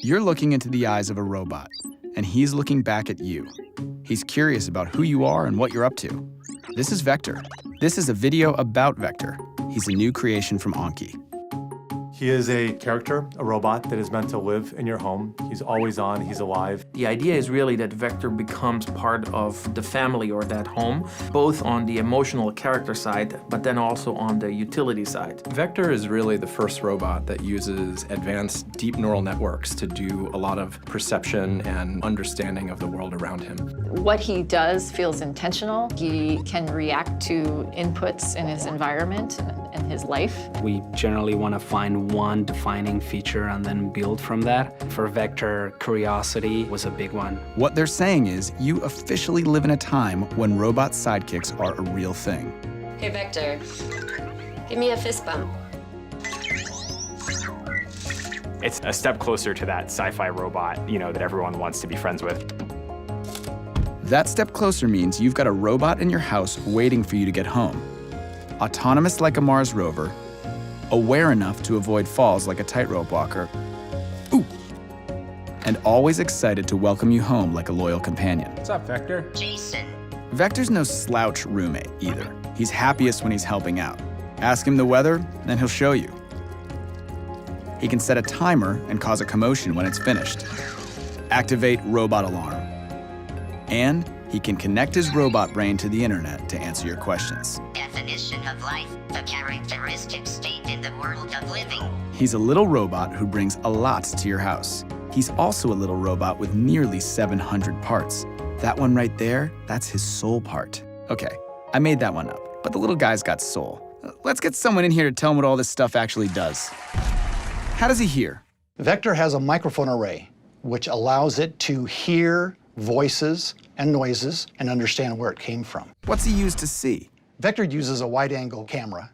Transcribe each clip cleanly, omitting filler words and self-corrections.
You're looking into the eyes of a robot, and he's looking back at you. He's curious about who you are and what you're up to. This is Vector. This is a video about Vector. He's a new creation from Anki. He is a character, a robot that is meant to live in your home. He's always on, he's alive. The idea is really that Vector becomes part of the family or that home, both on the emotional character side, but then also on the utility side. Vector is really the first robot that uses advanced deep neural networks to do a lot of perception and understanding of the world around him. What he does feels intentional. He can react to inputs in his environment and his life. We generally want to find one defining feature and then build from that. For Vector, curiosity was a big one. What they're saying is you officially live in a time when robot sidekicks are a real thing. Hey, Vector, give me a fist bump. It's a step closer to that sci-fi robot, that everyone wants to be friends with. That step closer means you've got a robot in your house waiting for you to get home. Autonomous like a Mars rover, aware enough to avoid falls like a tightrope walker, ooh, and always excited to welcome you home like a loyal companion. What's up, Vector? Jason. Vector's no slouch roommate either. He's happiest when he's helping out. Ask him the weather, and he'll show you. He can set a timer and cause a commotion when it's finished. Activate robot alarm. And he can connect his robot brain to the internet to answer your questions. Definition of life, the characteristic state in the world of living. He's a little robot who brings a lot to your house. He's also a little robot with nearly 700 parts. That one right there, that's his soul part. Okay, I made that one up, but the little guy's got soul. Let's get someone in here to tell him what all this stuff actually does. How does he hear? Vector has a microphone array, which allows it to hear voices and noises and understand where it came from. What's he use to see? Vector uses a wide-angle camera.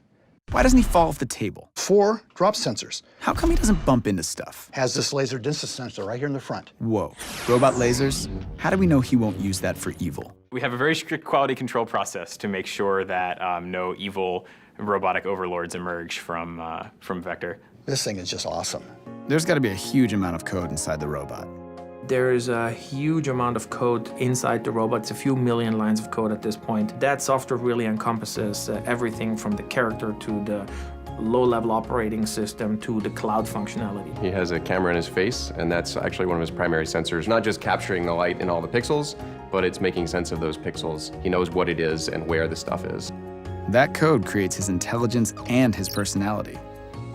Why doesn't he fall off the table? 4 drop sensors. How come he doesn't bump into stuff? Has this laser distance sensor right here in the front. Whoa, robot lasers? How do we know he won't use that for evil? We have a very strict quality control process to make sure that no evil robotic overlords emerge from Vector. This thing is just awesome. There's got to be a huge amount of code inside the robot. There is a huge amount of code inside the robot. It's a few million lines of code at this point. That software really encompasses everything from the character to the low-level operating system to the cloud functionality. He has a camera in his face, and that's actually one of his primary sensors, not just capturing the light in all the pixels, but it's making sense of those pixels. He knows what it is and where the stuff is. That code creates his intelligence and his personality.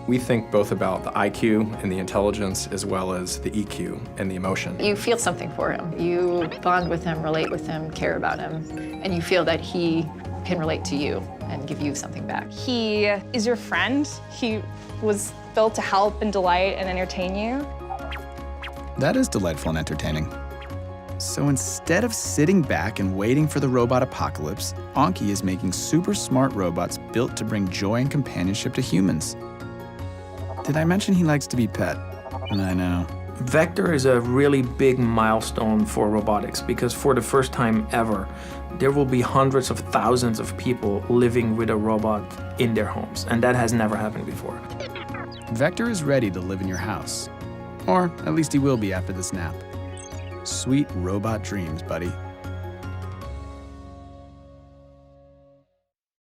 We think both about the IQ and the intelligence as well as the EQ and the emotion. You feel something for him. You bond with him, relate with him, care about him, and you feel that he can relate to you and give you something back. He is your friend. He was built to help and delight and entertain you. That is delightful and entertaining. So instead of sitting back and waiting for the robot apocalypse, Anki is making super smart robots built to bring joy and companionship to humans. Did I mention he likes to be pet? I know. Vector is a really big milestone for robotics because for the first time ever, there will be hundreds of thousands of people living with a robot in their homes, and that has never happened before. Vector is ready to live in your house. Or at least he will be after this nap. Sweet robot dreams, buddy.